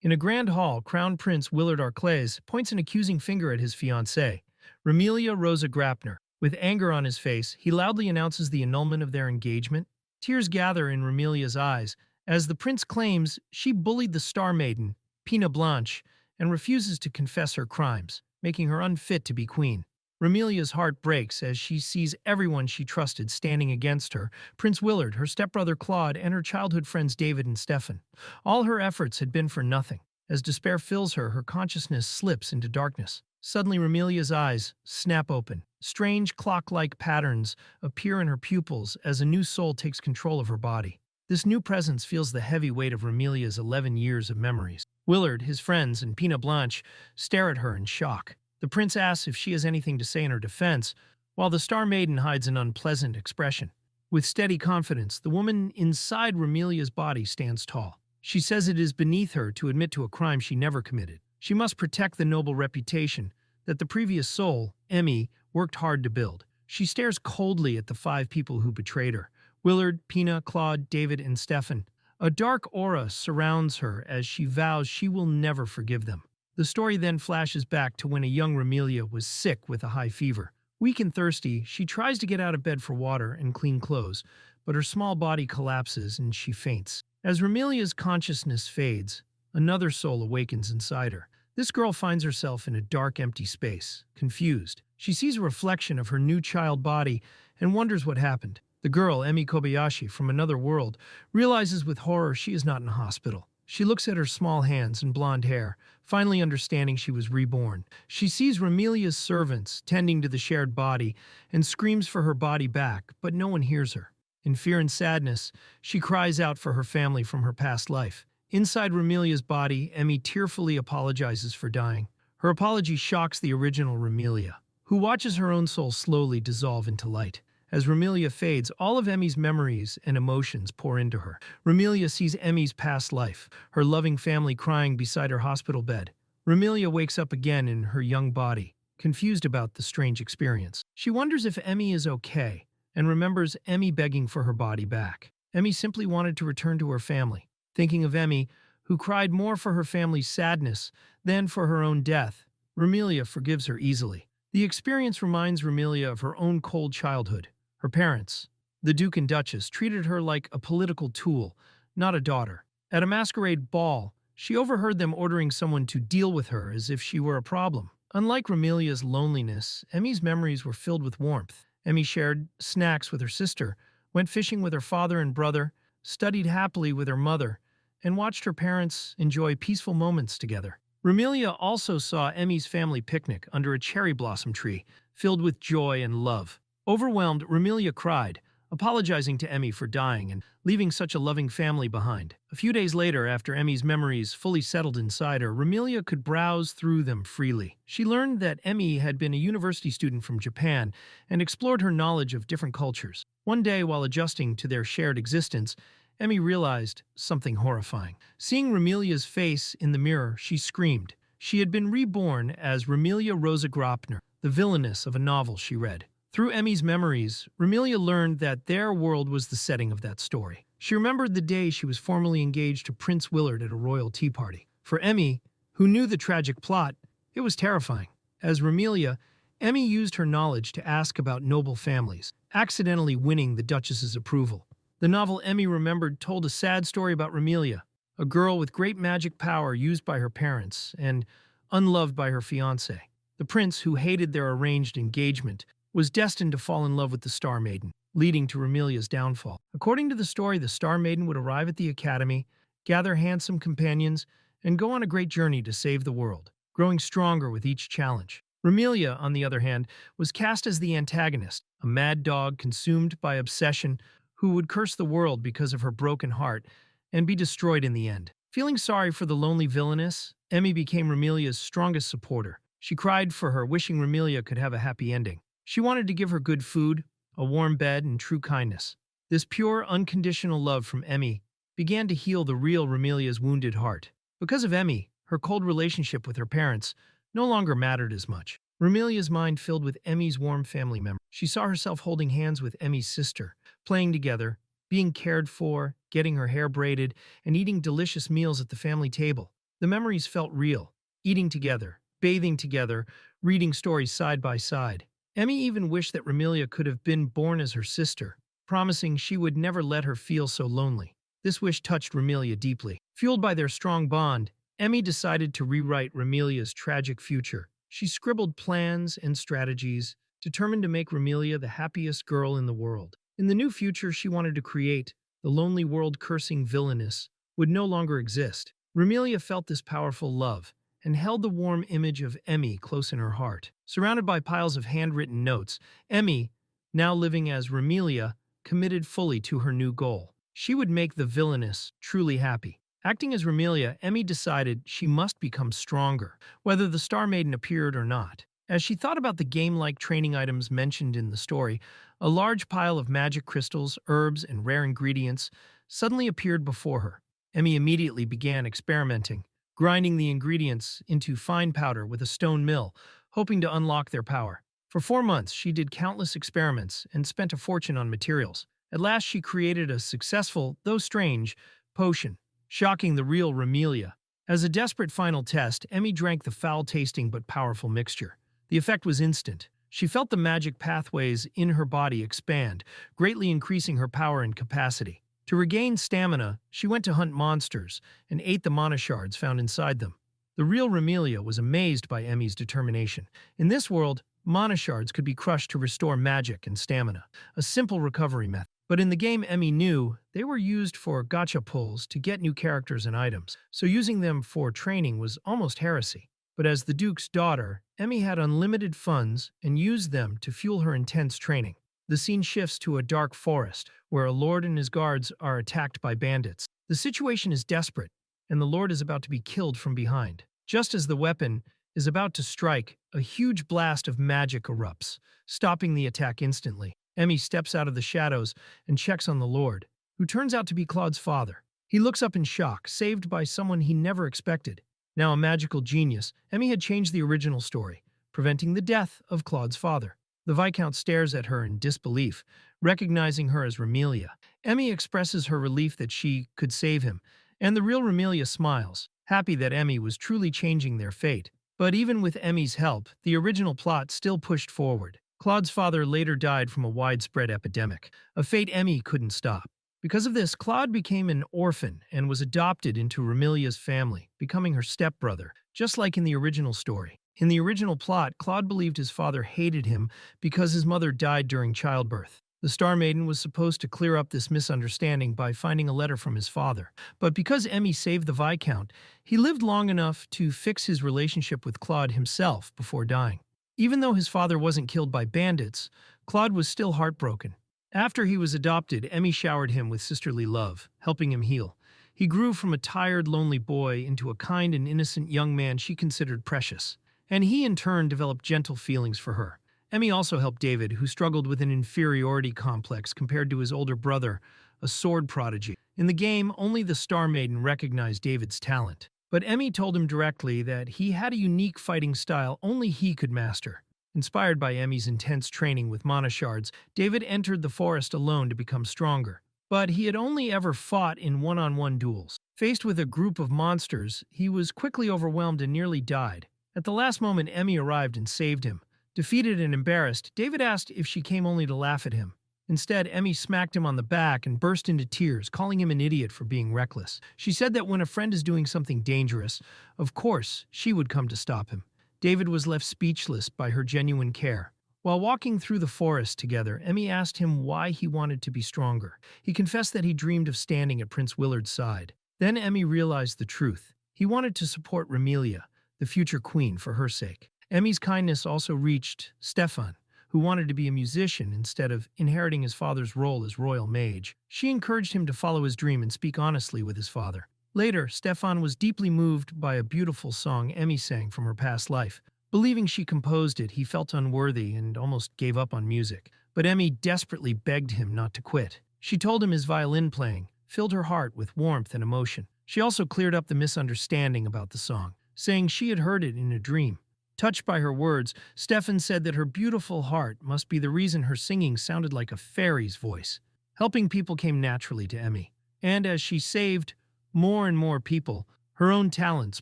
In a grand hall, Crown Prince Willard Arclays points an accusing finger at his fiancée, Remelia Rosa Grapner. With anger on his face, he loudly announces the annulment of their engagement. Tears gather in Remelia's eyes as the prince claims she bullied the Star Maiden, Pina Blanche, and refuses to confess her crimes, making her unfit to be queen. Remelia's heart breaks as she sees everyone she trusted standing against her: Prince Willard, her stepbrother Claude, and her childhood friends David and Stefan. All her efforts had been for nothing. As despair fills her, her consciousness slips into darkness. Suddenly, Remelia's eyes snap open. Strange clock-like patterns appear in her pupils as a new soul takes control of her body. This new presence feels the heavy weight of Remelia's 11 years of memories. Willard, his friends, and Pina Blanche stare at her in shock. The prince asks if she has anything to say in her defense, while the Star Maiden hides an unpleasant expression. With steady confidence, the woman inside Remelia's body stands tall. She says it is beneath her to admit to a crime she never committed. She must protect the noble reputation that the previous soul, Emmy, worked hard to build. She stares coldly at the 5 people who betrayed her: Willard, Pina, Claude, David, and Stefan. A dark aura surrounds her as she vows she will never forgive them. The story then flashes back to when a young Remelia was sick with a high fever. Weak and thirsty, she tries to get out of bed for water and clean clothes, but her small body collapses and she faints. As Remelia's consciousness fades, another soul awakens inside her. This girl finds herself in a dark, empty space, confused. She sees a reflection of her new child body and wonders what happened. The girl, Emmy Kobayashi, from another world, realizes with horror she is not in a hospital. She looks at her small hands and blonde hair, finally understanding she was reborn. She sees Remelia's servants tending to the shared body and screams for her body back, but no one hears her. In fear and sadness, she cries out for her family from her past life. Inside Remelia's body, Emmy tearfully apologizes for dying. Her apology shocks the original Remelia, who watches her own soul slowly dissolve into light. As Remelia fades, all of Emmy's memories and emotions pour into her. Remelia sees Emmy's past life, her loving family crying beside her hospital bed. Remelia wakes up again in her young body, confused about the strange experience. She wonders if Emmy is okay, and remembers Emmy begging for her body back. Emmy simply wanted to return to her family. Thinking of Emmy, who cried more for her family's sadness than for her own death, Remelia forgives her easily. The experience reminds Remelia of her own cold childhood. Her parents, the Duke and Duchess, treated her like a political tool, not a daughter. At a masquerade ball, she overheard them ordering someone to deal with her as if she were a problem. Unlike Remelia's loneliness, Emmy's memories were filled with warmth. Emmy shared snacks with her sister, went fishing with her father and brother, studied happily with her mother, and watched her parents enjoy peaceful moments together. Remelia also saw Emmy's family picnic under a cherry blossom tree, filled with joy and love. Overwhelmed, Remelia cried, apologizing to Emmy for dying and leaving such a loving family behind. A few days later, after Emmy's memories fully settled inside her, Remelia could browse through them freely. She learned that Emmy had been a university student from Japan and explored her knowledge of different cultures. One day, while adjusting to their shared existence, Emmy realized something horrifying. Seeing Remelia's face in the mirror, she screamed. She had been reborn as Remelia Rosa Grapner, the villainess of a novel she read. Through Emmy's memories, Remelia learned that their world was the setting of that story. She remembered the day she was formally engaged to Prince Willard at a royal tea party. For Emmy, who knew the tragic plot, it was terrifying. As Remelia, Emmy used her knowledge to ask about noble families, accidentally winning the Duchess's approval. The novel Emmy remembered told a sad story about Remelia, a girl with great magic power used by her parents and unloved by her fiancé. The prince, who hated their arranged engagement, was destined to fall in love with the Star Maiden, leading to Remelia's downfall. According to the story, the Star Maiden would arrive at the academy, gather handsome companions, and go on a great journey to save the world, growing stronger with each challenge. Remelia, on the other hand, was cast as the antagonist, a mad dog consumed by obsession who would curse the world because of her broken heart and be destroyed in the end. Feeling sorry for the lonely villainess, Emmy became Remelia's strongest supporter. She cried for her, wishing Remelia could have a happy ending. She wanted to give her good food, a warm bed, and true kindness. This pure, unconditional love from Emmy began to heal the real Remelia's wounded heart. Because of Emmy, her cold relationship with her parents no longer mattered as much. Remelia's mind filled with Emmy's warm family memories. She saw herself holding hands with Emmy's sister, playing together, being cared for, getting her hair braided, and eating delicious meals at the family table. The memories felt real, eating together, bathing together, reading stories side by side. Emmy even wished that Remelia could have been born as her sister, promising she would never let her feel so lonely. This wish touched Remelia deeply. Fueled by their strong bond, Emmy decided to rewrite Remelia's tragic future. She scribbled plans and strategies, determined to make Remelia the happiest girl in the world. In the new future she wanted to create, the lonely world cursing Villainess would no longer exist. Remelia felt this powerful love and held the warm image of Emmy close in her heart. Surrounded by piles of handwritten notes, Emmy, now living as Remelia, committed fully to her new goal. She would make the Villainess truly happy. Acting as Remelia, Emmy decided she must become stronger, whether the Star Maiden appeared or not. As she thought about the game-like training items mentioned in the story, a large pile of magic crystals, herbs, and rare ingredients suddenly appeared before her. Emmy immediately began experimenting, grinding the ingredients into fine powder with a stone mill, hoping to unlock their power. For 4 months, she did countless experiments and spent a fortune on materials. At last, she created a successful, though strange, potion, shocking the real Remelia. As a desperate final test, Emmy drank the foul-tasting but powerful mixture. The effect was instant. She felt the magic pathways in her body expand, greatly increasing her power and capacity. To regain stamina, she went to hunt monsters and ate the mana shards found inside them. The real Remelia was amazed by Emmy's determination. In this world, mana shards could be crushed to restore magic and stamina, a simple recovery method. But in the game, Emmy knew they were used for gacha pulls to get new characters and items, so using them for training was almost heresy. But as the Duke's daughter, Emmy had unlimited funds and used them to fuel her intense training. The scene shifts to a dark forest, where a lord and his guards are attacked by bandits. The situation is desperate, and the lord is about to be killed from behind. Just as the weapon is about to strike, a huge blast of magic erupts, stopping the attack instantly. Emmy steps out of the shadows and checks on the lord, who turns out to be Claude's father. He looks up in shock, saved by someone he never expected. Now a magical genius, Emmy had changed the original story, preventing the death of Claude's father. The Viscount stares at her in disbelief, recognizing her as Remelia. Emmy expresses her relief that she could save him, and the real Remelia smiles, happy that Emmy was truly changing their fate. But even with Emmy's help, the original plot still pushed forward. Claude's father later died from a widespread epidemic, a fate Emmy couldn't stop. Because of this, Claude became an orphan and was adopted into Remelia's family, becoming her stepbrother, just like in the original story. In the original plot, Claude believed his father hated him because his mother died during childbirth. The Star Maiden was supposed to clear up this misunderstanding by finding a letter from his father. But because Emmy saved the Viscount, he lived long enough to fix his relationship with Claude himself before dying. Even though his father wasn't killed by bandits, Claude was still heartbroken. After he was adopted, Emmy showered him with sisterly love, helping him heal. He grew from a tired, lonely boy into a kind and innocent young man she considered precious. And he, in turn, developed gentle feelings for her. Emmy also helped David, who struggled with an inferiority complex compared to his older brother, a sword prodigy. In the game, only the Star Maiden recognized David's talent. But Emmy told him directly that he had a unique fighting style only he could master. Inspired by Emmy's intense training with mana shards, David entered the forest alone to become stronger. But he had only ever fought in one-on-one duels. Faced with a group of monsters, he was quickly overwhelmed and nearly died. At the last moment, Emmy arrived and saved him. Defeated and embarrassed, David asked if she came only to laugh at him. Instead, Emmy smacked him on the back and burst into tears, calling him an idiot for being reckless. She said that when a friend is doing something dangerous, of course, she would come to stop him. David was left speechless by her genuine care. While walking through the forest together, Emmy asked him why he wanted to be stronger. He confessed that he dreamed of standing at Prince Willard's side. Then Emmy realized the truth. He wanted to support Remelia, the future queen, for her sake. Emmy's kindness also reached Stefan, who wanted to be a musician instead of inheriting his father's role as royal mage. She encouraged him to follow his dream and speak honestly with his father. Later, Stefan was deeply moved by a beautiful song Emmy sang from her past life. Believing she composed it, he felt unworthy and almost gave up on music. But Emmy desperately begged him not to quit. She told him his violin playing filled her heart with warmth and emotion. She also cleared up the misunderstanding about the song, saying she had heard it in a dream. Touched by her words, Stefan said that her beautiful heart must be the reason her singing sounded like a fairy's voice. Helping people came naturally to Emmy, and as she saved more and more people, Her own talents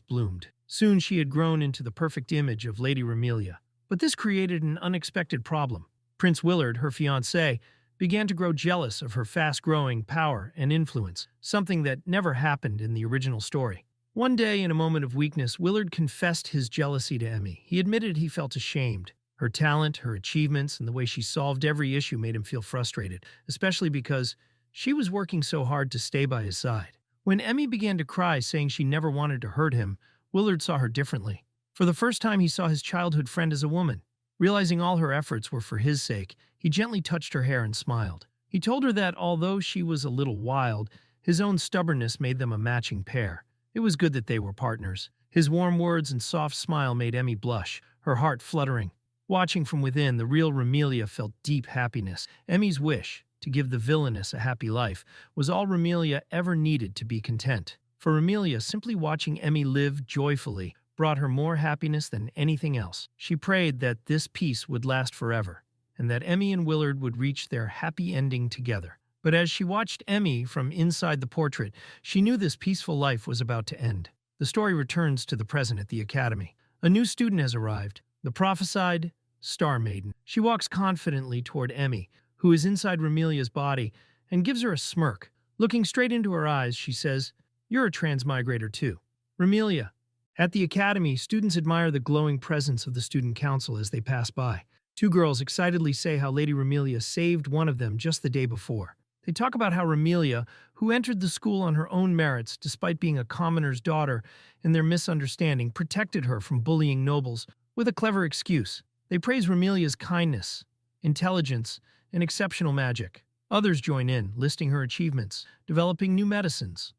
bloomed. Soon she had grown into the perfect image of Lady Remelia. But this created an unexpected problem. Prince Willard, her fiancé, began to grow jealous of her fast-growing power and influence, something that never happened in the original story. One day, in a moment of weakness, Willard confessed his jealousy to Emmy. He admitted he felt ashamed. Her talent, her achievements, and the way she solved every issue made him feel frustrated, especially because she was working so hard to stay by his side. When Emmy began to cry, saying she never wanted to hurt him, Willard saw her differently. For the first time, he saw his childhood friend as a woman. Realizing all her efforts were for his sake, he gently touched her hair and smiled. He told her that although she was a little wild, his own stubbornness made them a matching pair. It was good that they were partners. His warm words and soft smile made Emmy blush, her heart fluttering. Watching from within, the real Remelia felt deep happiness. Emmy's wish, to give the Villainess a happy life, was all Remelia ever needed to be content. For Remelia, simply watching Emmy live joyfully brought her more happiness than anything else. She prayed that this peace would last forever, and that Emmy and Willard would reach their happy ending together. But as she watched Emmy from inside the portrait, she knew this peaceful life was about to end. The story returns to the present at the academy. A new student has arrived, the prophesied Star Maiden. She walks confidently toward Emmy, who is inside Remelia's body, and gives her a smirk. Looking straight into her eyes, she says, "You're a transmigrator too." Remelia. At the academy, students admire the glowing presence of the student council as they pass by. Two girls excitedly say how Lady Remelia saved one of them just the day before. They talk about how Remelia, who entered the school on her own merits despite being a commoner's daughter, in their misunderstanding, protected her from bullying nobles with a clever excuse. They praise Remelia's kindness, intelligence, and exceptional magic. Others join in, listing her achievements, developing new medicines,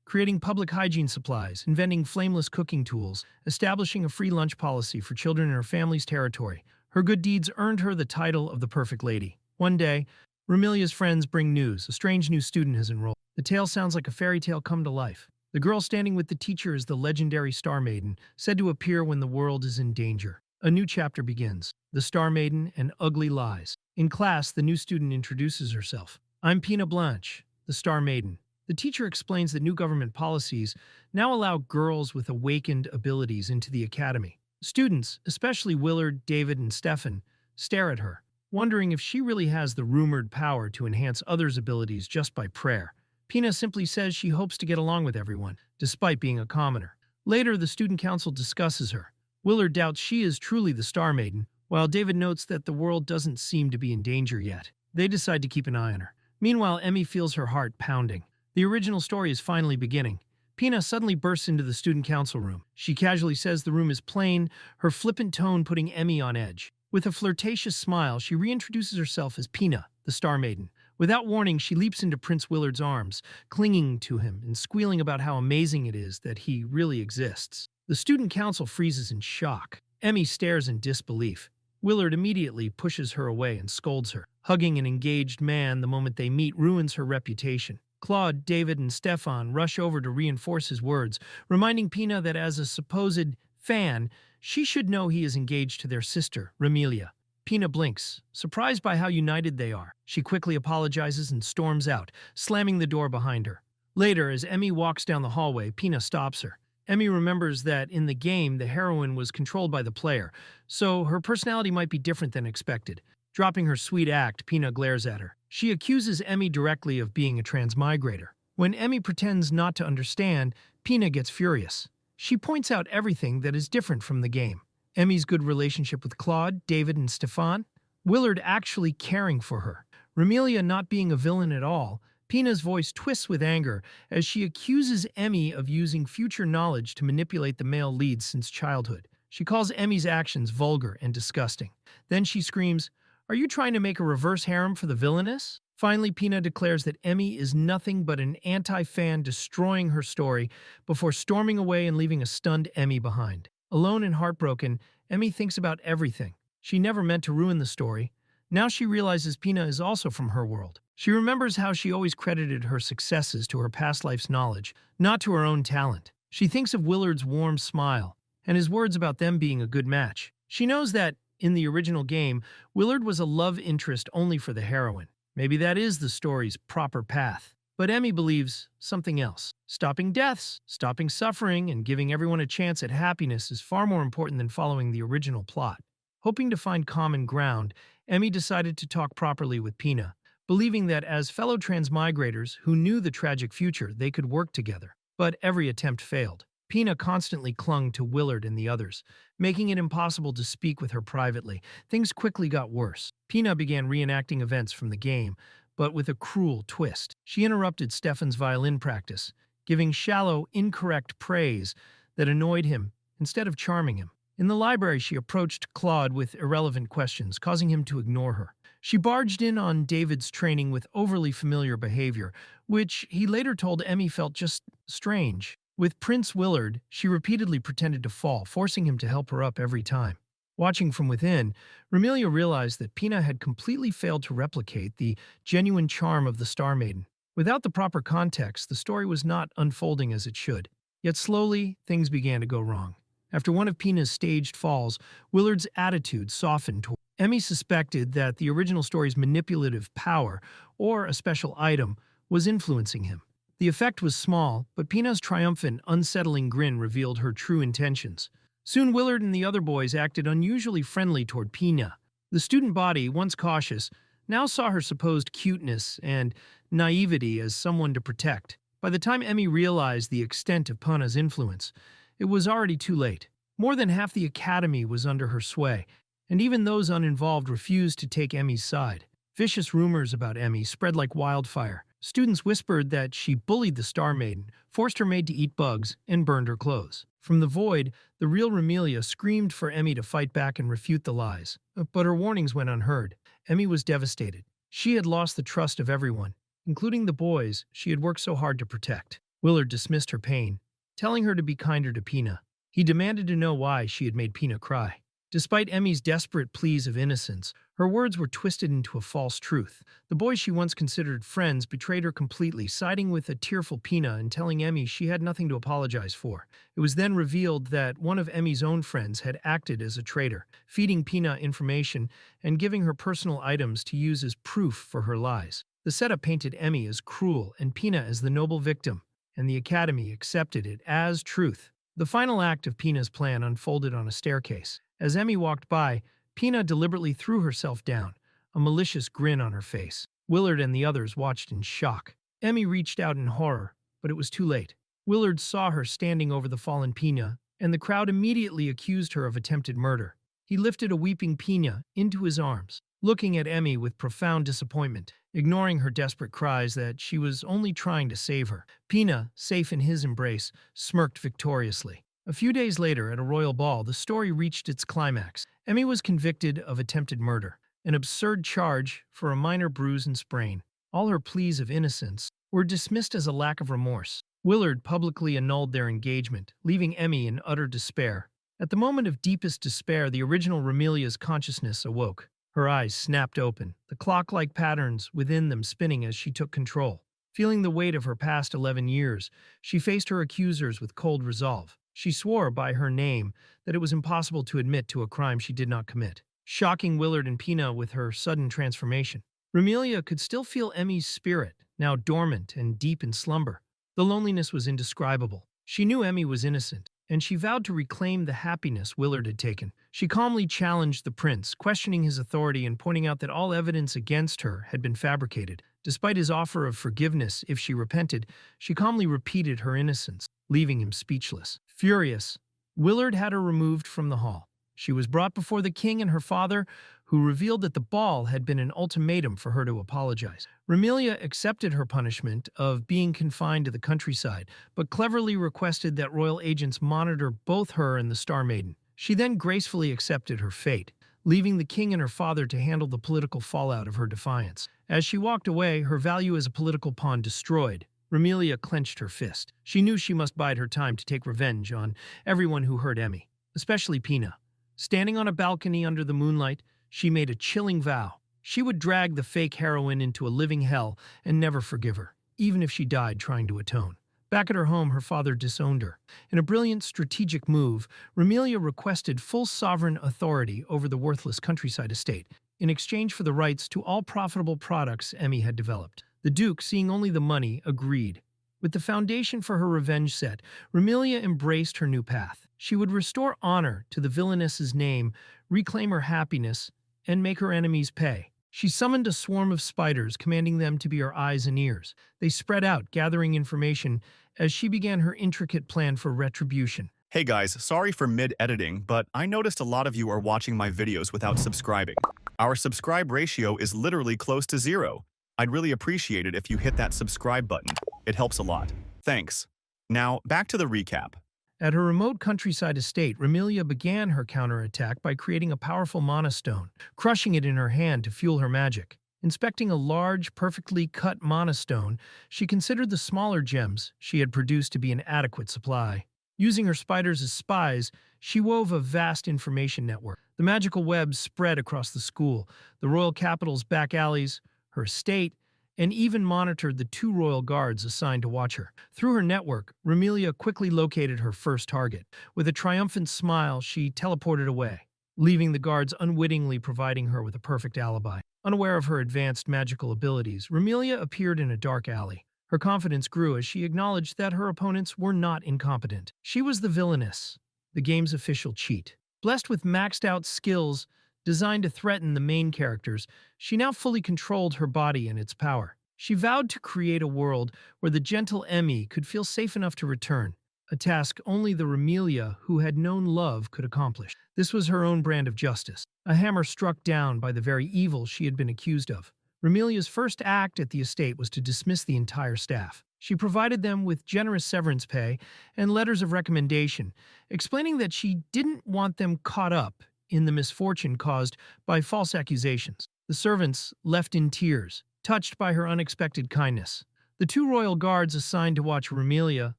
creating public hygiene supplies, inventing flameless cooking tools, establishing a free lunch policy for children in her family's territory. Her good deeds earned her the title of the Perfect Lady. One day, Remelia's friends bring news. A strange new student has enrolled. The tale sounds like a fairy tale come to life. The girl standing with the teacher is the legendary Star Maiden, said to appear when the world is in danger. A new chapter begins. The Star Maiden and Ugly Lies. In class, the new student introduces herself. "I'm Pina Blanche, the Star Maiden." The teacher explains that new government policies now allow girls with awakened abilities into the academy. Students, especially Willard, David, and Stefan, stare at her, wondering if she really has the rumored power to enhance others' abilities just by prayer. Pina simply says she hopes to get along with everyone, despite being a commoner. Later, the student council discusses her. Willard doubts she is truly the Star Maiden, while David notes that the world doesn't seem to be in danger yet. They decide to keep an eye on her. Meanwhile, Emmy feels her heart pounding. The original story is finally beginning. Pina suddenly bursts into the student council room. She casually says the room is plain, her flippant tone putting Emmy on edge. With a flirtatious smile, she reintroduces herself as Pina, the Star Maiden. Without warning, she leaps into Prince Willard's arms, clinging to him and squealing about how amazing it is that he really exists. The student council freezes in shock. Emmy stares in disbelief. Willard immediately pushes her away and scolds her. Hugging an engaged man the moment they meet ruins her reputation. Claude, David, and Stefan rush over to reinforce his words, reminding Pina that as a supposed fan, she should know he is engaged to their sister, Remelia. Pina blinks, surprised by how united they are. She quickly apologizes and storms out, slamming the door behind her. Later, as Emmy walks down the hallway, Pina stops her. Emmy remembers that in the game, the heroine was controlled by the player, so her personality might be different than expected. Dropping her sweet act, Pina glares at her. She accuses Emmy directly of being a transmigrator. When Emmy pretends not to understand, Pina gets furious. She points out everything that is different from the game. Emmy's good relationship with Claude, David, and Stefan, Willard actually caring for her, Remelia not being a villain at all. Pina's voice twists with anger as she accuses Emmy of using future knowledge to manipulate the male leads since childhood. She calls Emmy's actions vulgar and disgusting. Then she screams, "Are you trying to make a reverse harem for the Villainess?" Finally, Pina declares that Emmy is nothing but an anti-fan destroying her story before storming away and leaving a stunned Emmy behind. Alone and heartbroken, Emmy thinks about everything. She never meant to ruin the story. Now she realizes Pina is also from her world. She remembers how she always credited her successes to her past life's knowledge, not to her own talent. She thinks of Willard's warm smile and his words about them being a good match. She knows that, in the original game, Willard was a love interest only for the heroine. Maybe that is the story's proper path. But Emmy believes something else. Stopping deaths, stopping suffering, and giving everyone a chance at happiness is far more important than following the original plot. Hoping to find common ground, Emmy decided to talk properly with Pina, believing that as fellow transmigrators who knew the tragic future, they could work together. But every attempt failed. Pina constantly clung to Willard and the others, making it impossible to speak with her privately. Things quickly got worse. Pina began reenacting events from the game, but with a cruel twist. She interrupted Stefan's violin practice, giving shallow, incorrect praise that annoyed him instead of charming him. In the library, she approached Claude with irrelevant questions, causing him to ignore her. She barged in on David's training with overly familiar behavior, which he later told Emmy felt just strange. With Prince Willard, she repeatedly pretended to fall, forcing him to help her up every time. Watching from within, Remilia realized that Pina had completely failed to replicate the genuine charm of the Star Maiden. Without the proper context, the story was not unfolding as it should. Yet slowly, things began to go wrong. After one of Pina's staged falls, Willard's attitude softened toward Emmy suspected that the original story's manipulative power, or a special item, was influencing him. The effect was small, but Pina's triumphant, unsettling grin revealed her true intentions. Soon Willard and the other boys acted unusually friendly toward Pina. The student body, once cautious, now saw her supposed cuteness and naivety as someone to protect. By the time Emmy realized the extent of Pina's influence, it was already too late. More than half the academy was under her sway, and even those uninvolved refused to take Emmy's side. Vicious rumors about Emmy spread like wildfire. Students whispered that she bullied the Star Maiden, forced her maid to eat bugs, and burned her clothes. From the void, the real Remilia screamed for Emmy to fight back and refute the lies. But her warnings went unheard. Emmy was devastated. She had lost the trust of everyone, including the boys she had worked so hard to protect. Willard dismissed her pain, telling her to be kinder to Pina. He demanded to know why she had made Pina cry. Despite Emmy's desperate pleas of innocence, her words were twisted into a false truth. The boys she once considered friends betrayed her completely, siding with a tearful Pina and telling Emmy she had nothing to apologize for. It was then revealed that one of Emmy's own friends had acted as a traitor, feeding Pina information and giving her personal items to use as proof for her lies. The setup painted Emmy as cruel and Pina as the noble victim, and the Academy accepted it as truth. The final act of Pina's plan unfolded on a staircase. As Emmy walked by, Pina deliberately threw herself down, a malicious grin on her face. Willard and the others watched in shock. Emmy reached out in horror, but it was too late. Willard saw her standing over the fallen Pina, and the crowd immediately accused her of attempted murder. He lifted a weeping Pina into his arms, looking at Emmy with profound disappointment, ignoring her desperate cries that she was only trying to save her. Pina, safe in his embrace, smirked victoriously. A few days later, at a royal ball, the story reached its climax. Emmy was convicted of attempted murder, an absurd charge for a minor bruise and sprain. All her pleas of innocence were dismissed as a lack of remorse. Willard publicly annulled their engagement, leaving Emmy in utter despair. At the moment of deepest despair, the original Remilia's consciousness awoke. Her eyes snapped open, the clock-like patterns within them spinning as she took control. Feeling the weight of her past 11 years, she faced her accusers with cold resolve. She swore by her name that it was impossible to admit to a crime she did not commit, shocking Willard and Pina with her sudden transformation. Remilia could still feel Emmy's spirit, now dormant and deep in slumber. The loneliness was indescribable. She knew Emmy was innocent, and she vowed to reclaim the happiness Willard had taken. She calmly challenged the prince, questioning his authority and pointing out that all evidence against her had been fabricated. Despite his offer of forgiveness if she repented, she calmly repeated her innocence, leaving him speechless. Furious, Willard had her removed from the hall. She was brought before the king and her father, who revealed that the ball had been an ultimatum for her to apologize. Remilia accepted her punishment of being confined to the countryside, but cleverly requested that royal agents monitor both her and the Star Maiden. She then gracefully accepted her fate, leaving the king and her father to handle the political fallout of her defiance. As she walked away, her value as a political pawn destroyed, Remilia clenched her fist. She knew she must bide her time to take revenge on everyone who hurt Emmy, especially Pina. Standing on a balcony under the moonlight, she made a chilling vow. She would drag the fake heroine into a living hell and never forgive her, even if she died trying to atone. Back at her home, her father disowned her. In a brilliant strategic move, Remilia requested full sovereign authority over the worthless countryside estate, in exchange for the rights to all profitable products Emmy had developed. The Duke, seeing only the money, agreed. With the foundation for her revenge set, Remilia embraced her new path. She would restore honor to the Villainess's name, reclaim her happiness, and make her enemies pay. She summoned a swarm of spiders, commanding them to be her eyes and ears. They spread out, gathering information, as she began her intricate plan for retribution. Hey guys, sorry for mid-editing, but I noticed a lot of you are watching my videos without subscribing. Our subscribe ratio is literally close to 0. I'd really appreciate it if you hit that subscribe button. It helps a lot. Thanks. Now, back to the recap. At her remote countryside estate, Remilia began her counterattack by creating a powerful mana stone, crushing it in her hand to fuel her magic. Inspecting a large, perfectly cut mana stone, she considered the smaller gems she had produced to be an adequate supply. Using her spiders as spies, she wove a vast information network. The magical web spread across the school, the royal capital's back alleys, her estate, and even monitored the 2 royal guards assigned to watch her. Through her network, Remilia quickly located her first target. With a triumphant smile, she teleported away, leaving the guards unwittingly providing her with a perfect alibi. Unaware of her advanced magical abilities, Remilia appeared in a dark alley. Her confidence grew as she acknowledged that her opponents were not incompetent. She was the Villainess, the game's official cheat. Blessed with maxed-out skills designed to threaten the main characters, she now fully controlled her body and its power. She vowed to create a world where the gentle Emmy could feel safe enough to return, a task only the Remilia who had known love could accomplish. This was her own brand of justice, a hammer struck down by the very evil she had been accused of. Remilia's first act at the estate was to dismiss the entire staff. She provided them with generous severance pay and letters of recommendation, explaining that she didn't want them caught up in the misfortune caused by false accusations. The servants left in tears, touched by her unexpected kindness. The 2 royal guards assigned to watch Remilia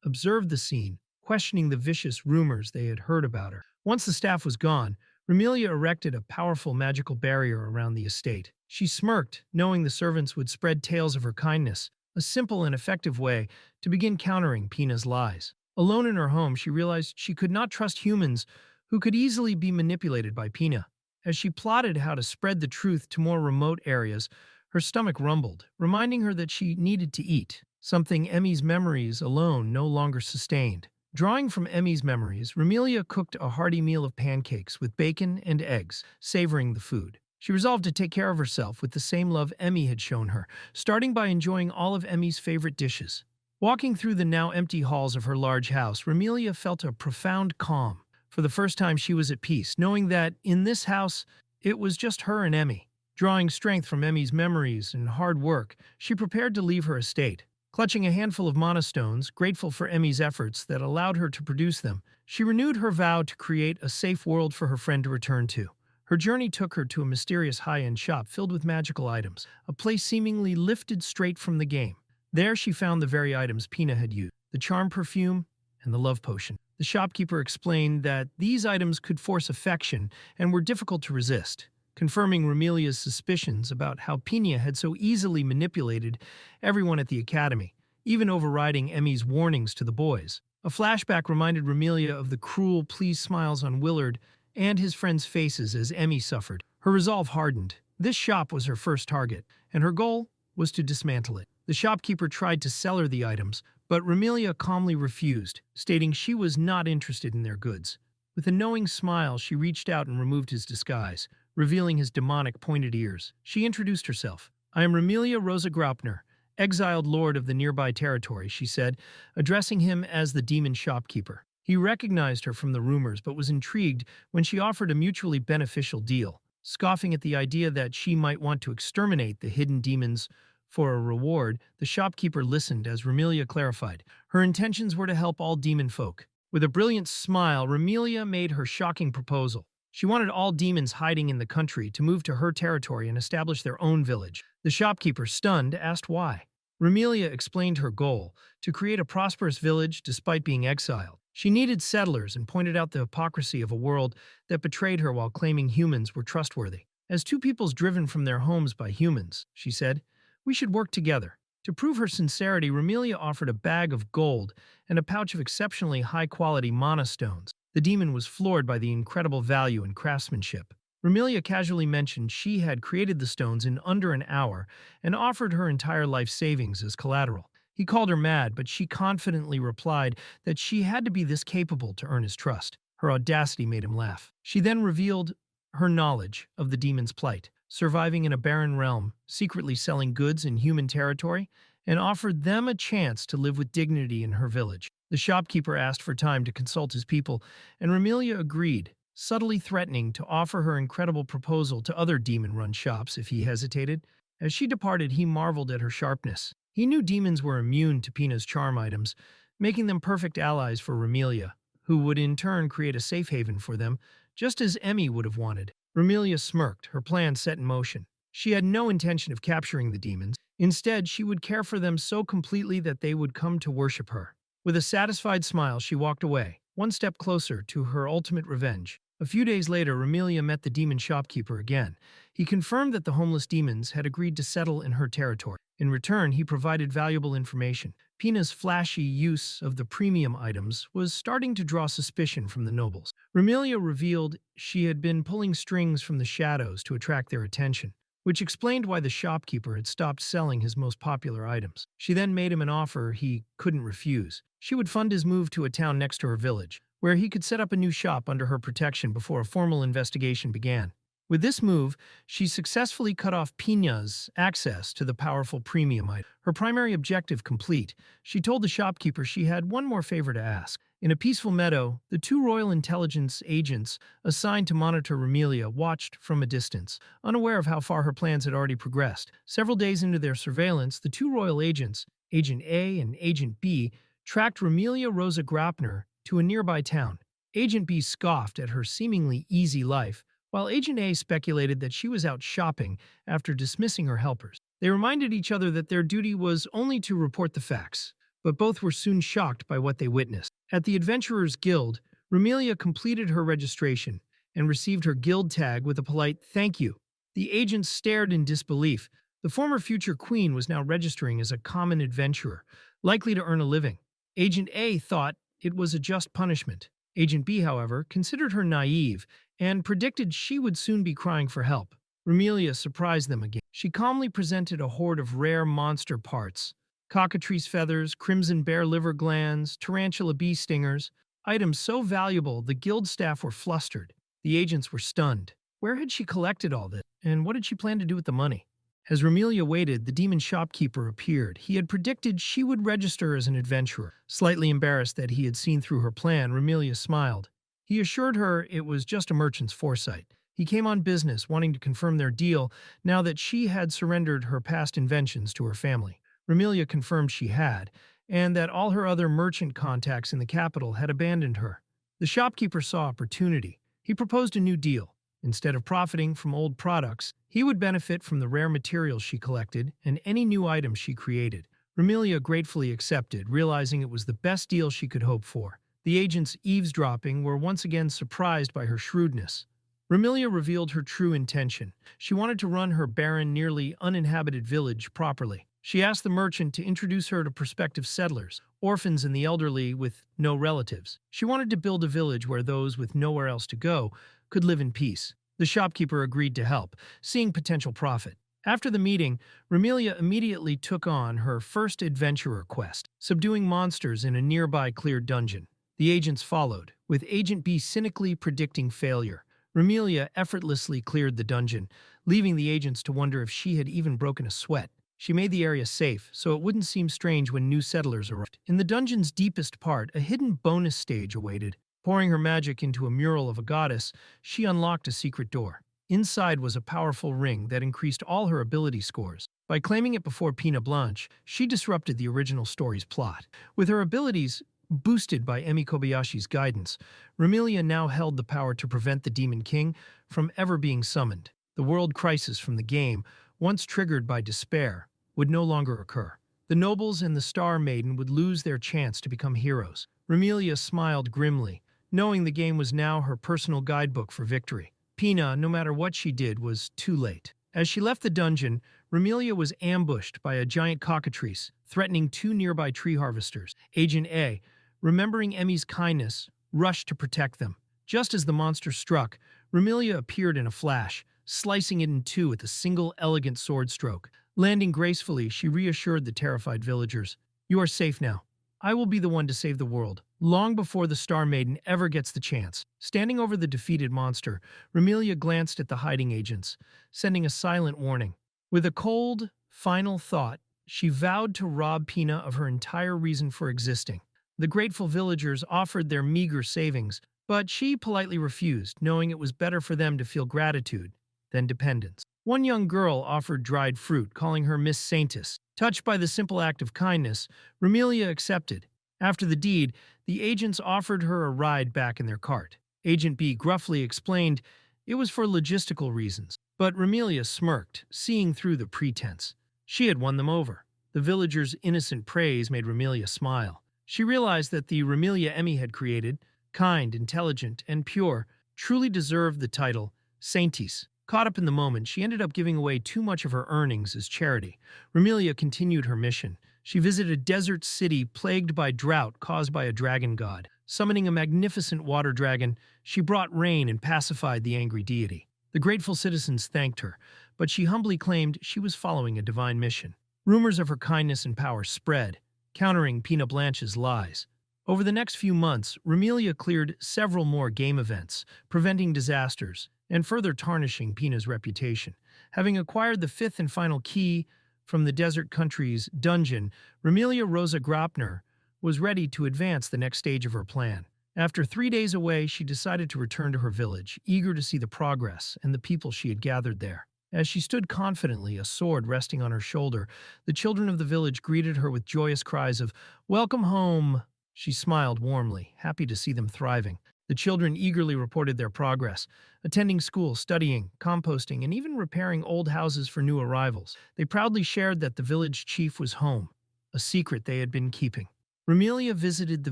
observed the scene, questioning the vicious rumors they had heard about her. Once the staff was gone, Remilia erected a powerful magical barrier around the estate. She smirked, knowing the servants would spread tales of her kindness, a simple and effective way to begin countering Pina's lies. Alone in her home, she realized she could not trust humans who could easily be manipulated by Pina. As she plotted how to spread the truth to more remote areas, her stomach rumbled, reminding her that she needed to eat, something Emmy's memories alone no longer sustained. Drawing from Emmy's memories, Remilia cooked a hearty meal of pancakes with bacon and eggs, savoring the food. She resolved to take care of herself with the same love Emmy had shown her, starting by enjoying all of Emmy's favorite dishes. Walking through the now empty halls of her large house, Remilia felt a profound calm. For the first time, she was at peace, knowing that in this house, it was just her and Emmy. Drawing strength from Emmy's memories and hard work, she prepared to leave her estate. Clutching a handful of mana stones, grateful for Emmy's efforts that allowed her to produce them, she renewed her vow to create a safe world for her friend to return to. Her journey took her to a mysterious high-end shop filled with magical items, a place seemingly lifted straight from the game. There she found the very items Pina had used, the charm perfume and the love potion. The shopkeeper explained that these items could force affection and were difficult to resist, confirming Remilia's suspicions about how Pina had so easily manipulated everyone at the academy, even overriding Emmy's warnings to the boys. A flashback reminded Remilia of the cruel pleased smiles on Willard and his friends' faces as Emmy suffered. Her resolve hardened. This shop was her first target, and her goal was to dismantle it. The shopkeeper tried to sell her the items, but Remilia calmly refused, stating she was not interested in their goods. With a knowing smile, she reached out and removed his disguise, revealing his demonic pointed ears. She introduced herself. "I am Remilia Rosa Graupner, exiled lord of the nearby territory," she said, addressing him as the demon shopkeeper. He recognized her from the rumors but was intrigued when she offered a mutually beneficial deal, scoffing at the idea that she might want to exterminate the hidden demons for a reward. The shopkeeper listened as Remilia clarified. Her intentions were to help all demon folk. With a brilliant smile, Remilia made her shocking proposal. She wanted all demons hiding in the country to move to her territory and establish their own village. The shopkeeper, stunned, asked why. Remilia explained her goal, to create a prosperous village despite being exiled. She needed settlers and pointed out the hypocrisy of a world that betrayed her while claiming humans were trustworthy. "As 2 peoples driven from their homes by humans," she said, "we should work together." To prove her sincerity, Remilia offered a bag of gold and a pouch of exceptionally high-quality mana stones. The demon was floored by the incredible value and craftsmanship. Remilia casually mentioned she had created the stones in under an hour and offered her entire life savings as collateral. He called her mad, but she confidently replied that she had to be this capable to earn his trust. Her audacity made him laugh. She then revealed her knowledge of the demon's plight, surviving in a barren realm, secretly selling goods in human territory, and offered them a chance to live with dignity in her village. The shopkeeper asked for time to consult his people, and Remilia agreed, subtly threatening to offer her incredible proposal to other demon-run shops if he hesitated. As she departed, he marveled at her sharpness. He knew demons were immune to Pina's charm items, making them perfect allies for Remilia, who would in turn create a safe haven for them, just as Emmy would have wanted. Remilia smirked, her plan set in motion. She had no intention of capturing the demons. Instead, she would care for them so completely that they would come to worship her. With a satisfied smile, she walked away, one step closer to her ultimate revenge. A few days later, Remilia met the demon shopkeeper again. He confirmed that the homeless demons had agreed to settle in her territory. In return, he provided valuable information. Pina's flashy use of the premium items was starting to draw suspicion from the nobles. Remilia revealed she had been pulling strings from the shadows to attract their attention, which explained why the shopkeeper had stopped selling his most popular items. She then made him an offer he couldn't refuse. She would fund his move to a town next to her village, where he could set up a new shop under her protection before a formal investigation began. With this move, she successfully cut off Pina's access to the powerful premium item. Her primary objective complete, she told the shopkeeper she had one more favor to ask. In a peaceful meadow, the two royal intelligence agents assigned to monitor Remilia watched from a distance, unaware of how far her plans had already progressed. Several days into their surveillance, the two royal agents, Agent A and Agent B, tracked Remilia Rosa Grapner to a nearby town. Agent B scoffed at her seemingly easy life, while Agent A speculated that she was out shopping after dismissing her helpers. They reminded each other that their duty was only to report the facts, but both were soon shocked by what they witnessed. At the Adventurers Guild, Remilia completed her registration and received her guild tag with a polite "thank you." The agents stared in disbelief. The former future queen was now registering as a common adventurer, likely to earn a living. Agent A thought it was a just punishment. Agent B, however, considered her naive and predicted she would soon be crying for help. Remilia surprised them again. She calmly presented a hoard of rare monster parts: cockatrice feathers, crimson bear liver glands, tarantula bee stingers, items so valuable the guild staff were flustered. The agents were stunned. Where had she collected all this, and what did she plan to do with the money? As Remilia waited, the demon shopkeeper appeared. He had predicted she would register as an adventurer. Slightly embarrassed that he had seen through her plan, Remilia smiled. He assured her it was just a merchant's foresight. He came on business, wanting to confirm their deal now that she had surrendered her past inventions to her family. Remilia confirmed she had, and that all her other merchant contacts in the capital had abandoned her. The shopkeeper saw opportunity. He proposed a new deal. Instead of profiting from old products, he would benefit from the rare materials she collected and any new items she created. Remilia gratefully accepted, realizing it was the best deal she could hope for. The agents eavesdropping were once again surprised by her shrewdness. Remilia revealed her true intention. She wanted to run her barren, nearly uninhabited village properly. She asked the merchant to introduce her to prospective settlers, orphans and the elderly with no relatives. She wanted to build a village where those with nowhere else to go could live in peace. The shopkeeper agreed to help, seeing potential profit. After the meeting, Remilia immediately took on her first adventurer quest, subduing monsters in a nearby cleared dungeon. The agents followed, with Agent B cynically predicting failure. Remilia effortlessly cleared the dungeon, leaving the agents to wonder if she had even broken a sweat. She made the area safe, so it wouldn't seem strange when new settlers arrived. In the dungeon's deepest part, a hidden bonus stage awaited. Pouring her magic into a mural of a goddess, she unlocked a secret door. Inside was a powerful ring that increased all her ability scores. By claiming it before Pina Blanche, she disrupted the original story's plot. With her abilities boosted by Emmy Kobayashi's guidance, Remilia now held the power to prevent the Demon King from ever being summoned. The world crisis from the game, once triggered by despair, would no longer occur. The nobles and the Star Maiden would lose their chance to become heroes. Remilia smiled grimly, knowing the game was now her personal guidebook for victory. Pina, no matter what she did, was too late. As she left the dungeon, Remilia was ambushed by a giant cockatrice, threatening two nearby tree harvesters. Agent A, remembering Emmy's kindness, rushed to protect them. Just as the monster struck, Remilia appeared in a flash, slicing it in two with a single elegant sword stroke. Landing gracefully, she reassured the terrified villagers. "You are safe now. I will be the one to save the world, long before the Star Maiden ever gets the chance." Standing over the defeated monster, Remilia glanced at the hiding agents, sending a silent warning. With a cold, final thought, she vowed to rob Pina of her entire reason for existing. The grateful villagers offered their meager savings, but she politely refused, knowing it was better for them to feel gratitude than dependence. One young girl offered dried fruit, calling her Miss Saintess. Touched by the simple act of kindness, Remilia accepted. After the deed, the agents offered her a ride back in their cart. Agent B gruffly explained it was for logistical reasons, but Remilia smirked, seeing through the pretense. She had won them over. The villagers' innocent praise made Remilia smile. She realized that the Remilia Emmy had created, kind, intelligent, and pure, truly deserved the title Saintess. Caught up in the moment, she ended up giving away too much of her earnings as charity. Remilia continued her mission. She visited a desert city plagued by drought caused by a dragon god. Summoning a magnificent water dragon, she brought rain and pacified the angry deity. The grateful citizens thanked her, but she humbly claimed she was following a divine mission. Rumors of her kindness and power spread, countering Pina Blanche's lies. Over the next few months, Remilia cleared several more game events, preventing disasters and further tarnishing Pina's reputation. Having acquired the fifth and final key from the desert country's dungeon, Remilia Rosa Grapner was ready to advance the next stage of her plan. After 3 days away, she decided to return to her village, eager to see the progress and the people she had gathered there. As she stood confidently, a sword resting on her shoulder, the children of the village greeted her with joyous cries of, "Welcome home!" She smiled warmly, happy to see them thriving. The children eagerly reported their progress, attending school, studying, composting, and even repairing old houses for new arrivals. They proudly shared that the village chief was home, a secret they had been keeping. Remilia visited the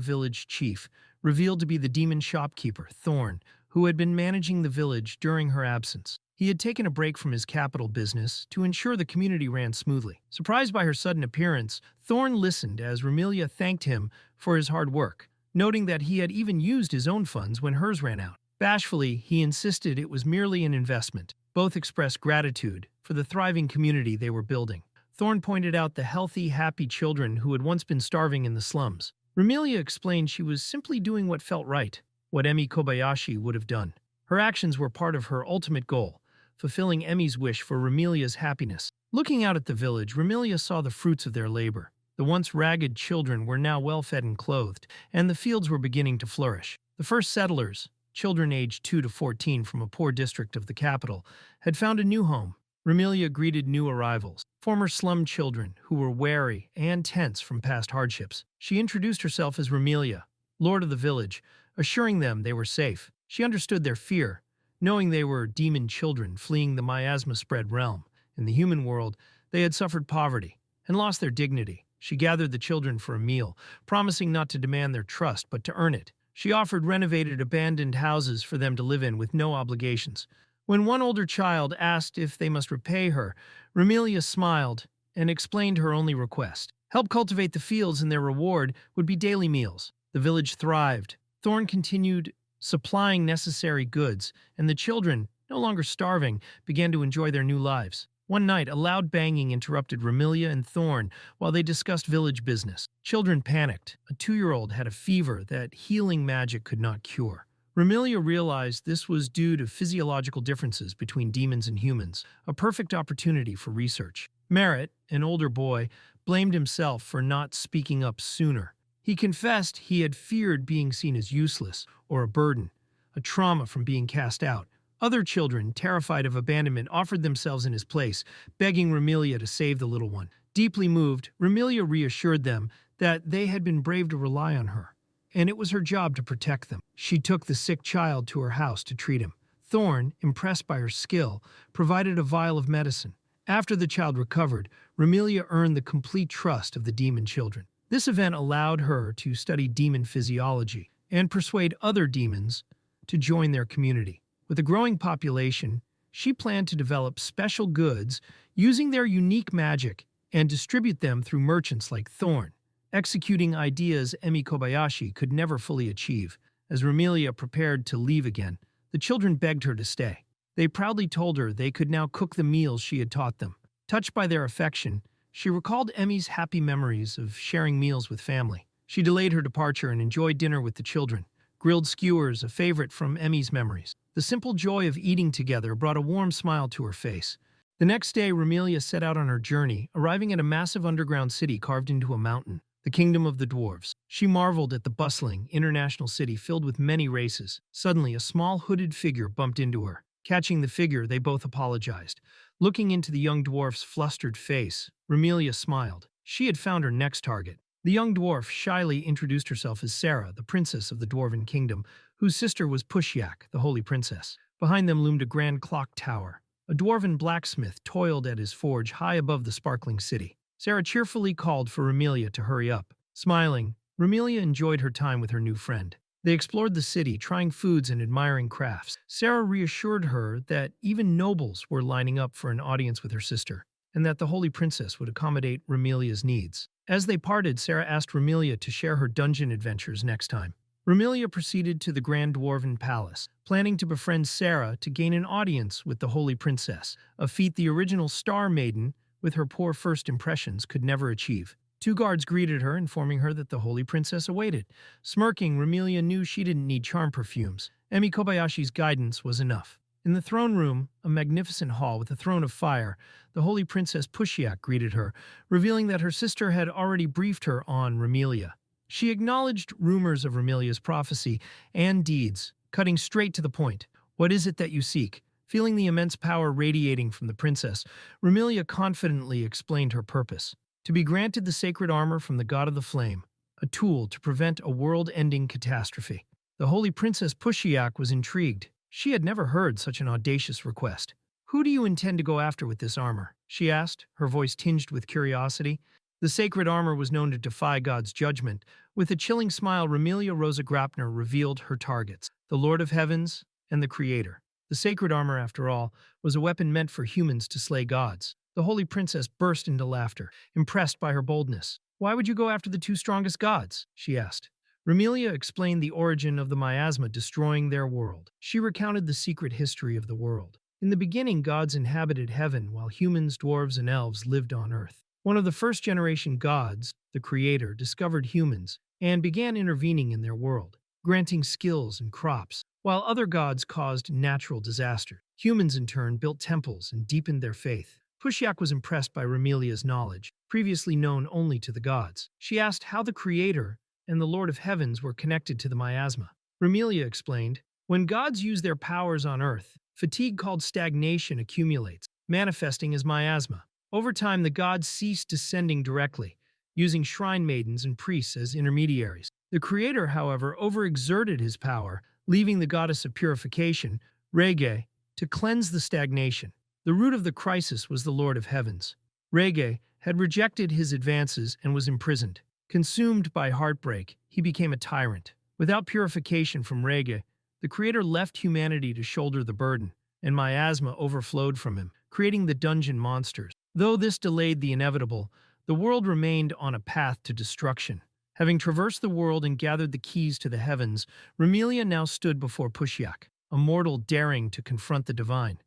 village chief, revealed to be the demon shopkeeper, Thorn, who had been managing the village during her absence. He had taken a break from his capital business to ensure the community ran smoothly. Surprised by her sudden appearance, Thorn listened as Remilia thanked him for his hard work, noting that he had even used his own funds when hers ran out. Bashfully, he insisted it was merely an investment. Both expressed gratitude for the thriving community they were building. Thorn pointed out the healthy, happy children who had once been starving in the slums. Remilia explained she was simply doing what felt right, what Emmy Kobayashi would have done. Her actions were part of her ultimate goal, fulfilling Emmy's wish for Remilia's happiness. Looking out at the village, Remilia saw the fruits of their labor. The once ragged children were now well-fed and clothed, and the fields were beginning to flourish. The first settlers, children aged 2 to 14 from a poor district of the capital, had found a new home. Remilia greeted new arrivals, former slum children who were wary and tense from past hardships. She introduced herself as Remilia, lord of the village, assuring them they were safe. She understood their fear, knowing they were demon children fleeing the miasma-spread realm. In the human world, they had suffered poverty and lost their dignity. She gathered the children for a meal, promising not to demand their trust but to earn it. She offered renovated abandoned houses for them to live in with no obligations. When one older child asked if they must repay her, Remilia smiled and explained her only request. Help cultivate the fields, and their reward would be daily meals. The village thrived. Thorn continued supplying necessary goods, and the children, no longer starving, began to enjoy their new lives. One night, a loud banging interrupted Remilia and Thorn while they discussed village business. Children panicked. A 2-year-old had a fever that healing magic could not cure. Remilia realized this was due to physiological differences between demons and humans, a perfect opportunity for research. Merritt, an older boy, blamed himself for not speaking up sooner. He confessed he had feared being seen as useless or a burden, a trauma from being cast out. Other children, terrified of abandonment, offered themselves in his place, begging Remilia to save the little one. Deeply moved, Remilia reassured them that they had been brave to rely on her, and it was her job to protect them. She took the sick child to her house to treat him. Thorn, impressed by her skill, provided a vial of medicine. After the child recovered, Remilia earned the complete trust of the demon children. This event allowed her to study demon physiology and persuade other demons to join their community. With a growing population, she planned to develop special goods using their unique magic and distribute them through merchants like Thorn, executing ideas Emmy Kobayashi could never fully achieve. As Remelia prepared to leave again, the children begged her to stay. They proudly told her they could now cook the meals she had taught them. Touched by their affection, she recalled Emmy's happy memories of sharing meals with family. She delayed her departure and enjoyed dinner with the children. Grilled skewers, a favorite from Emmy's memories. The simple joy of eating together brought a warm smile to her face. The next day, Remelia set out on her journey, arriving at a massive underground city carved into a mountain, the Kingdom of the Dwarves. She marveled at the bustling, international city filled with many races. Suddenly, a small hooded figure bumped into her. Catching the figure, they both apologized. Looking into the young dwarf's flustered face, Remelia smiled. She had found her next target. The young dwarf shyly introduced herself as Sarah, the princess of the Dwarven Kingdom, whose sister was Pushyak, the holy princess. Behind them loomed a grand clock tower. A dwarven blacksmith toiled at his forge high above the sparkling city. Sarah cheerfully called for Remelia to hurry up. Smiling, Remelia enjoyed her time with her new friend. They explored the city, trying foods and admiring crafts. Sarah reassured her that even nobles were lining up for an audience with her sister, and that the holy princess would accommodate Remelia's needs. As they parted, Sarah asked Remelia to share her dungeon adventures next time. Remelia proceeded to the Grand Dwarven Palace, planning to befriend Sarah to gain an audience with the Holy Princess, a feat the original Star Maiden, with her poor first impressions, could never achieve. Two guards greeted her, informing her that the Holy Princess awaited. Smirking, Remelia knew she didn't need charm perfumes. Emmy Kobayashi's guidance was enough. In the throne room, a magnificent hall with a throne of fire, the Holy Princess Pushyak greeted her, revealing that her sister had already briefed her on Remelia. She acknowledged rumors of Remelia's prophecy and deeds, cutting straight to the point. "What is it that you seek?" Feeling the immense power radiating from the princess, Remelia confidently explained her purpose. To be granted the sacred armor from the god of the flame, a tool to prevent a world-ending catastrophe. The Holy Princess Pushyak was intrigued. She had never heard such an audacious request. "Who do you intend to go after with this armor?" she asked, her voice tinged with curiosity. The sacred armor was known to defy God's judgment. With a chilling smile, Remelia Rosa Grapner revealed her targets: the Lord of Heavens and the Creator. The sacred armor, after all, was a weapon meant for humans to slay gods. The holy princess burst into laughter, impressed by her boldness. "Why would you go after the two strongest gods?" she asked. Remelia explained the origin of the miasma destroying their world. She recounted the secret history of the world. In the beginning, gods inhabited heaven, while humans, dwarves, and elves lived on earth. One of the first-generation gods, the Creator, discovered humans and began intervening in their world, granting skills and crops, while other gods caused natural disasters. Humans, in turn, built temples and deepened their faith. Pushyak was impressed by Remelia's knowledge, previously known only to the gods. She asked how the Creator and the Lord of Heavens were connected to the miasma. Remelia explained, "When gods use their powers on earth, fatigue called stagnation accumulates, manifesting as miasma. Over time, the gods ceased descending directly, using shrine maidens and priests as intermediaries. The Creator, however, overexerted his power, leaving the goddess of purification, Rege, to cleanse the stagnation. The root of the crisis was the Lord of Heavens. Rege had rejected his advances and was imprisoned. Consumed by heartbreak, he became a tyrant. Without purification from Rege, the Creator left humanity to shoulder the burden, and miasma overflowed from him, creating the dungeon monsters. Though this delayed the inevitable, the world remained on a path to destruction. Having traversed the world and gathered the keys to the heavens, Remelia now stood before Pushyak, a mortal daring to confront the divine.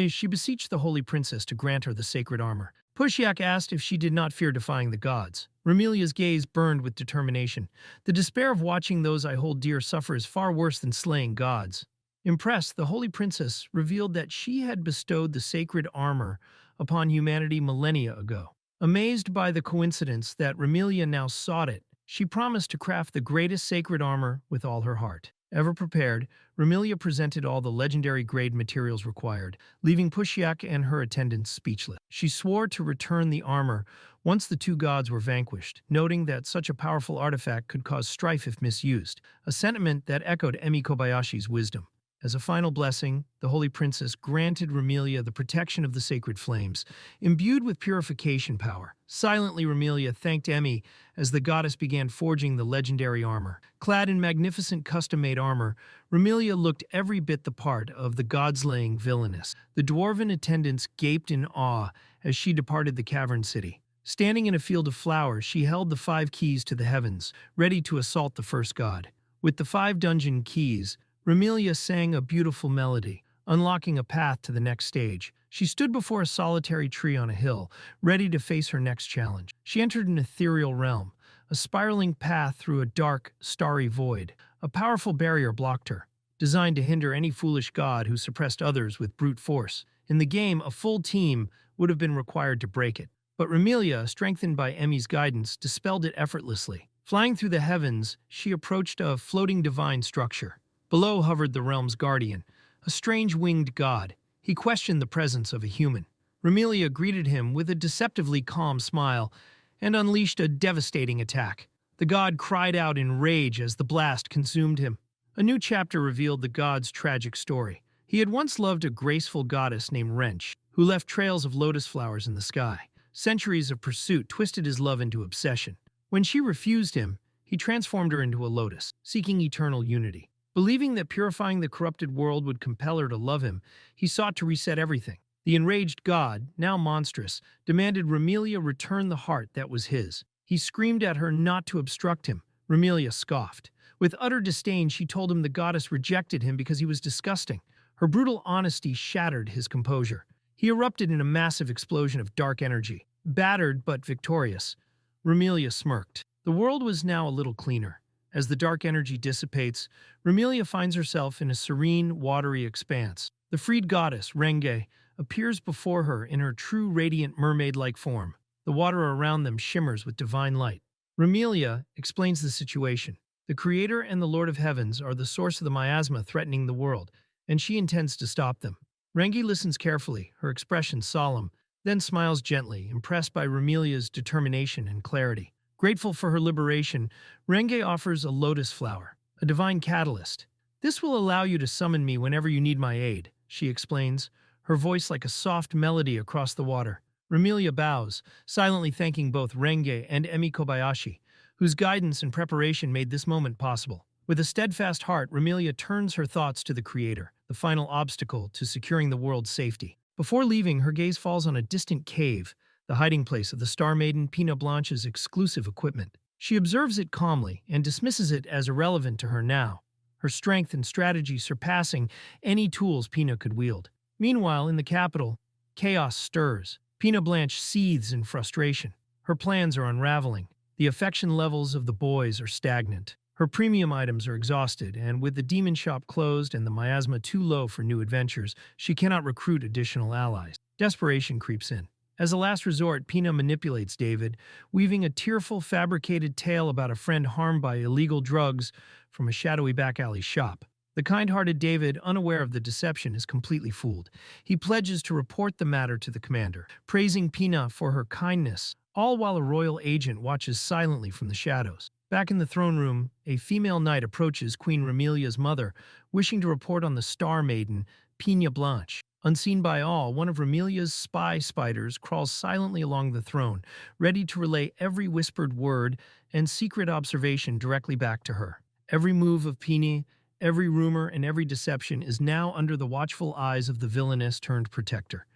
She beseeched the holy princess to grant her the sacred armor. Pushyak asked if she did not fear defying the gods. Remelia's gaze burned with determination. "The despair of watching those I hold dear suffer is far worse than slaying gods." Impressed, the holy princess revealed that she had bestowed the sacred armor upon humanity millennia ago. Amazed by the coincidence that Remelia now sought it, she promised to craft the greatest sacred armor with all her heart. Ever prepared, Remelia presented all the legendary grade materials required, leaving Pushyak and her attendants speechless. She swore to return the armor once the two gods were vanquished, noting that such a powerful artifact could cause strife if misused, a sentiment that echoed Emmy Kobayashi's wisdom. As a final blessing, the holy princess granted Remelia the protection of the sacred flames, imbued with purification power. Silently, Remelia thanked Emmy as the goddess began forging the legendary armor. Clad in magnificent custom-made armor, Remelia looked every bit the part of the god-slaying Villainess. The dwarven attendants gaped in awe as she departed the cavern city. Standing in a field of flowers, she held the 5 keys to the heavens, ready to assault the first god. With the 5 dungeon keys, Remelia sang a beautiful melody, unlocking a path to the next stage. She stood before a solitary tree on a hill, ready to face her next challenge. She entered an ethereal realm, a spiraling path through a dark, starry void. A powerful barrier blocked her, designed to hinder any foolish god who suppressed others with brute force. In the game, a full team would have been required to break it. But Remelia, strengthened by Emmy's guidance, dispelled it effortlessly. Flying through the heavens, she approached a floating divine structure. Below hovered the realm's guardian, a strange winged god. He questioned the presence of a human. Remelia greeted him with a deceptively calm smile and unleashed a devastating attack. The god cried out in rage as the blast consumed him. A new chapter revealed the god's tragic story. He had once loved a graceful goddess named Wrench, who left trails of lotus flowers in the sky. Centuries of pursuit twisted his love into obsession. When she refused him, he transformed her into a lotus, seeking eternal unity. Believing that purifying the corrupted world would compel her to love him, he sought to reset everything. The enraged god, now monstrous, demanded Remelia return the heart that was his. He screamed at her not to obstruct him. Remelia scoffed. With utter disdain, she told him the goddess rejected him because he was disgusting. Her brutal honesty shattered his composure. He erupted in a massive explosion of dark energy. Battered but victorious, Remelia smirked. The world was now a little cleaner. As the dark energy dissipates, Remelia finds herself in a serene, watery expanse. The freed goddess, Renge, appears before her in her true radiant mermaid-like form. The water around them shimmers with divine light. Remelia explains the situation. The Creator and the Lord of Heavens are the source of the miasma threatening the world, and she intends to stop them. Renge listens carefully, her expression solemn, then smiles gently, impressed by Remelia's determination and clarity. Grateful for her liberation, Renge offers a lotus flower, a divine catalyst. "This will allow you to summon me whenever you need my aid," she explains, her voice like a soft melody across the water. Remelia bows, silently thanking both Renge and Emmy Kobayashi, whose guidance and preparation made this moment possible. With a steadfast heart, Remelia turns her thoughts to the Creator, the final obstacle to securing the world's safety. Before leaving, her gaze falls on a distant cave, the hiding place of the Star Maiden Pina Blanche's exclusive equipment. She observes it calmly and dismisses it as irrelevant to her now, her strength and strategy surpassing any tools Pina could wield. Meanwhile, in the capital, chaos stirs. Pina Blanche seethes in frustration. Her plans are unraveling. The affection levels of the boys are stagnant. Her premium items are exhausted, and with the demon shop closed and the miasma too low for new adventures, she cannot recruit additional allies. Desperation creeps in. As a last resort, Pina manipulates David, weaving a tearful, fabricated tale about a friend harmed by illegal drugs from a shadowy back alley shop. The kind-hearted David, unaware of the deception, is completely fooled. He pledges to report the matter to the commander, praising Pina for her kindness, all while a royal agent watches silently from the shadows. Back in the throne room, a female knight approaches Queen Remelia's mother, wishing to report on the Star Maiden, Pina Blanche. Unseen by all, one of Remelia's spy spiders crawls silently along the throne, ready to relay every whispered word and secret observation directly back to her. Every move of Pina, every rumor, and every deception is now under the watchful eyes of the villainess turned protector.